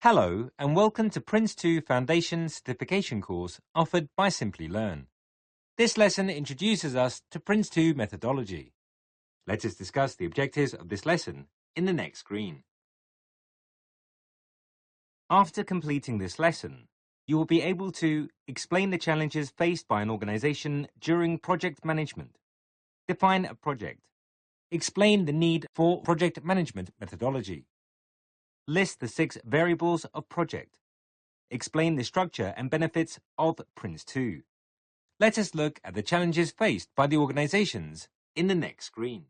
Hello and welcome to PRINCE2 Foundation Certification course offered by Simplilearn. This lesson introduces us to PRINCE2 methodology. Let us discuss the objectives of this lesson in the next screen. After completing this lesson, you will be able to explain the challenges faced by an organization during project management, define a project, explain the need for project management methodology, list the 6 variables of project. Explain the structure and benefits of PRINCE2. Let us look at the challenges faced by the organizations in the next screen.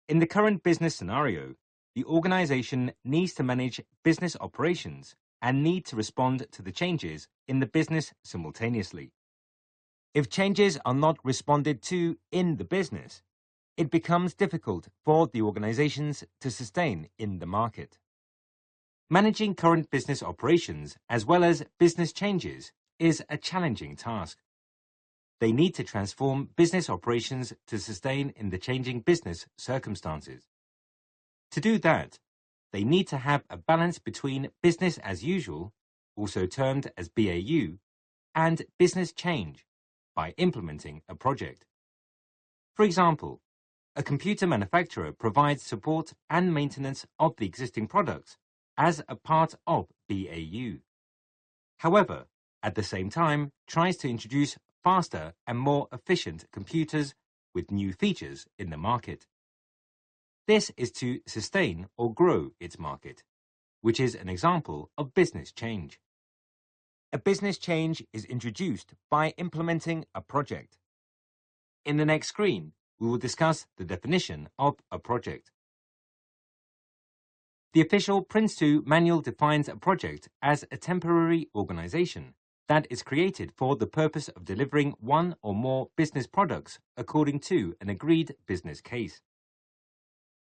In the current business scenario, the organization needs to manage business operations and need to respond to the changes in the business simultaneously. If changes are not responded to in the business, it becomes difficult for the organizations to sustain in the market. Managing current business operations as well as business changes is a challenging task. They need to transform business operations to sustain in the changing business circumstances. To do that, they need to have a balance between business as usual, also termed as BAU, and business change by implementing a project. For example, a computer manufacturer provides support and maintenance of the existing products as a part of BAU. However, at the same time, tries to introduce faster and more efficient computers with new features in the market. This is to sustain or grow its market, which is an example of business change. A business change is introduced by implementing a project. In the next screen, we will discuss the definition of a project. The official PRINCE2 manual defines a project as a temporary organization that is created for the purpose of delivering one or more business products according to an agreed business case.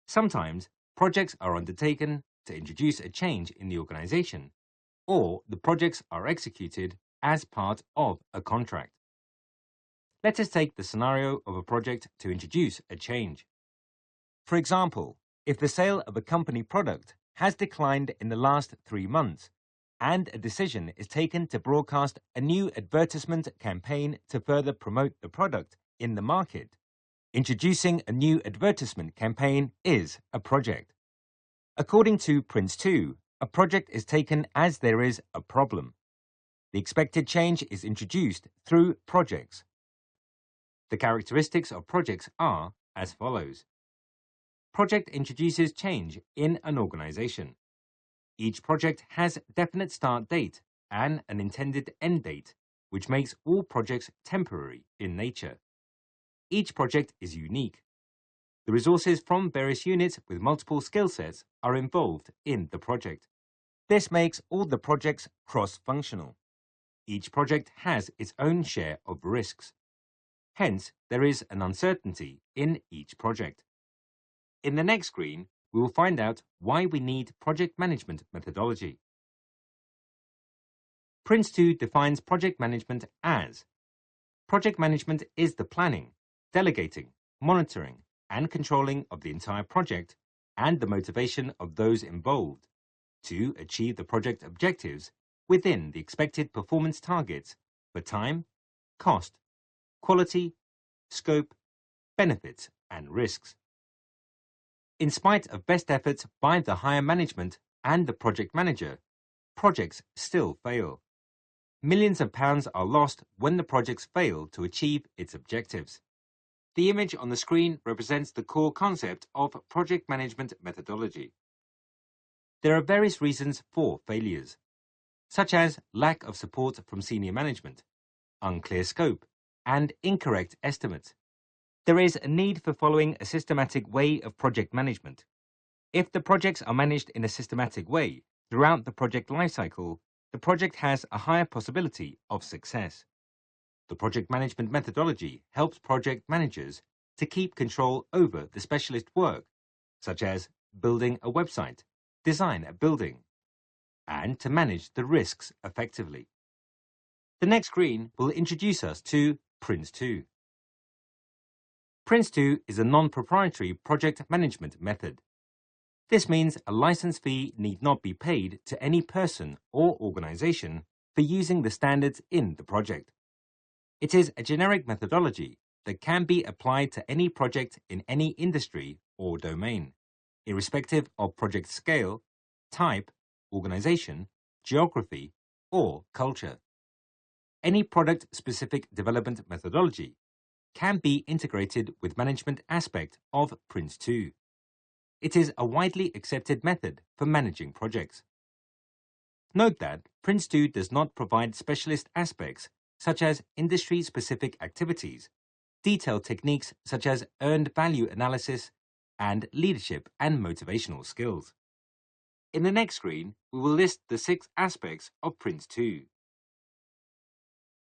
Sometimes, projects are undertaken to introduce a change in the organization, or the projects are executed as part of a contract. Let us take the scenario of a project to introduce a change. For example, if the sale of a company product has declined in the last 3 months, and a decision is taken to broadcast a new advertisement campaign to further promote the product in the market, introducing a new advertisement campaign is a project. According to PRINCE2, a project is taken as there is a problem. The expected change is introduced through projects. The characteristics of projects are as follows. Project introduces change in an organization. Each project has definite start date and an intended end date, which makes all projects temporary in nature. Each project is unique. The resources from various units with multiple skill sets are involved in the project. This makes all the projects cross-functional. Each project has its own share of risks. Hence, there is an uncertainty in each project. In the next screen, we will find out why we need project management methodology. PRINCE2 defines project management as project management is the planning, delegating, monitoring, and controlling of the entire project and the motivation of those involved to achieve the project objectives within the expected performance targets for time, cost, quality, scope, benefits, and risks. In spite of best efforts by the higher management and the project manager, projects still fail. Millions of pounds are lost when the projects fail to achieve its objectives. The image on the screen represents the core concept of project management methodology. There are various reasons for failures, such as lack of support from senior management, unclear scope, and incorrect estimates. There is a need for following a systematic way of project management. If the projects are managed in a systematic way throughout the project lifecycle, the project has a higher possibility of success. The project management methodology helps project managers to keep control over the specialist work, such as building a website, design a building, and to manage the risks effectively. The next screen will introduce us to PRINCE2. PRINCE2 is a non-proprietary project management method. This means a license fee need not be paid to any person or organization for using the standards in the project. It is a generic methodology that can be applied to any project in any industry or domain, irrespective of project scale, type, organization, geography, or culture. Any product-specific development methodology can be integrated with management aspect of PRINCE2. It is a widely accepted method for managing projects. Note that PRINCE2 does not provide specialist aspects such as industry-specific activities, detailed techniques such as earned value analysis, and leadership and motivational skills. In the next screen, we will list the 6 aspects of PRINCE2.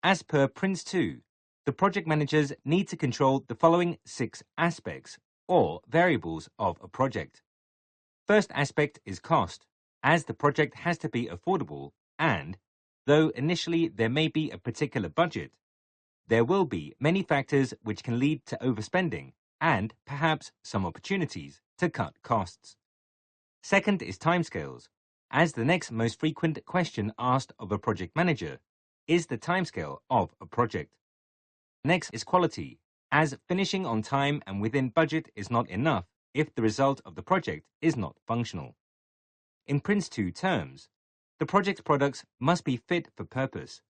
As per PRINCE2, the project managers need to control the following 6 aspects or variables of a project. First aspect is cost, as the project has to be affordable and, though initially there may be a particular budget, there will be many factors which can lead to overspending and perhaps some opportunities to cut costs. Second is timescales, as the next most frequent question asked of a project manager is the timescale of a project. Next is quality, as finishing on time and within budget is not enough if the result of the project is not functional. In PRINCE2 terms, the project products must be fit for purpose.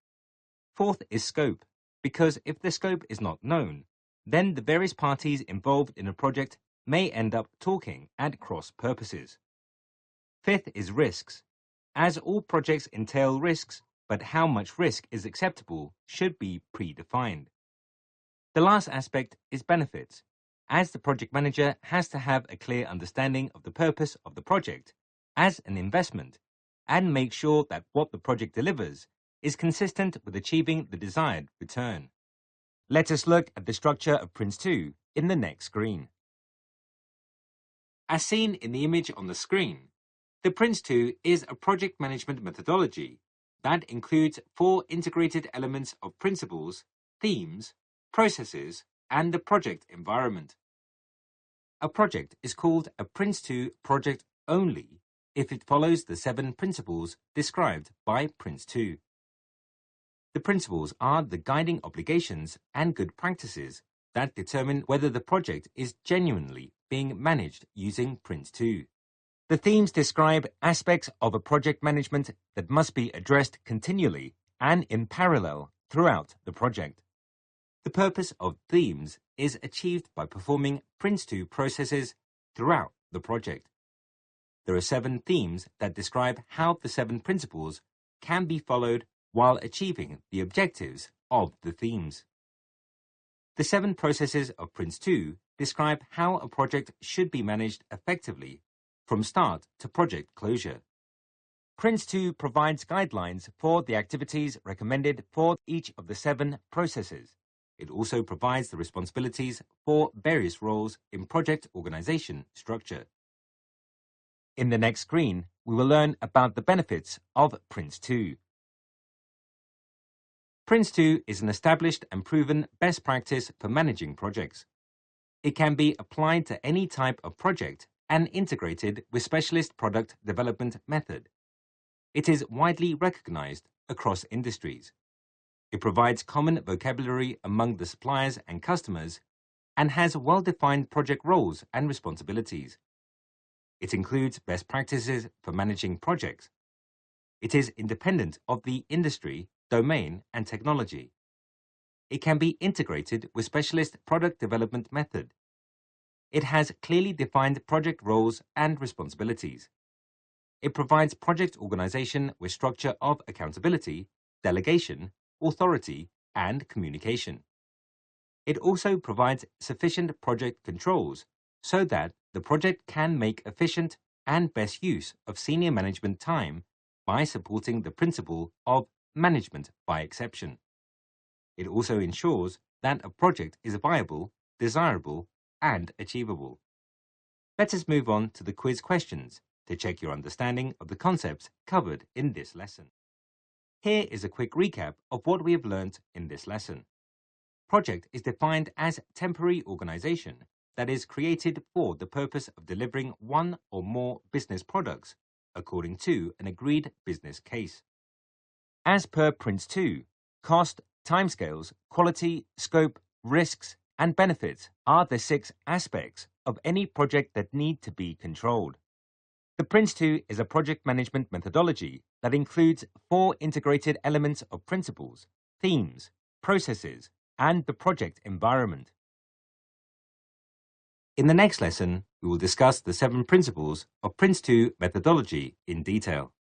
Fourth is scope, because if the scope is not known, then the various parties involved in a project may end up talking at cross purposes. Fifth is risks, as all projects entail risks, but how much risk is acceptable should be predefined. The last aspect is benefits, as the project manager has to have a clear understanding of the purpose of the project as an investment and make sure that what the project delivers is consistent with achieving the desired return. Let us look at the structure of PRINCE2 in the next screen. As seen in the image on the screen, the PRINCE2 is a project management methodology that includes 4 integrated elements of principles, themes, processes, and the project environment. A project is called a PRINCE2 project only if it follows the 7 principles described by PRINCE2. The principles are the guiding obligations and good practices that determine whether the project is genuinely being managed using PRINCE2. The themes describe aspects of a project management that must be addressed continually and in parallel throughout the project. The purpose of themes is achieved by performing PRINCE2 processes throughout the project. There are 7 themes that describe how the 7 principles can be followed while achieving the objectives of the themes. The 7 processes of PRINCE2 describe how a project should be managed effectively from start to project closure. PRINCE2 provides guidelines for the activities recommended for each of the 7 processes. It also provides the responsibilities for various roles in project organization structure. In the next screen, we will learn about the benefits of PRINCE2. PRINCE2 is an established and proven best practice for managing projects. It can be applied to any type of project and integrated with specialist product development method. It is widely recognized across industries. It provides common vocabulary among the suppliers and customers and has well-defined project roles and responsibilities. It includes best practices for managing projects. It is independent of the industry, domain, and technology. It can be integrated with specialist product development method. It has clearly defined project roles and responsibilities. It provides project organization with structure of accountability, delegation, authority, and communication. It also provides sufficient project controls so that the project can make efficient and best use of senior management time by supporting the principle of management by exception. It also ensures that a project is viable, desirable, and achievable. Let us move on to the quiz questions to check your understanding of the concepts covered in this lesson. Here is a quick recap of what we have learned in this lesson. Project is defined as temporary organization that is created for the purpose of delivering one or more business products according to an agreed business case. As per PRINCE2, cost, timescales, quality, scope, risks, and benefits are the 6 aspects of any project that need to be controlled. The PRINCE2 is a project management methodology that includes 4 integrated elements of principles, themes, processes, and the project environment. In the next lesson, we will discuss the 7 principles of PRINCE2 methodology in detail.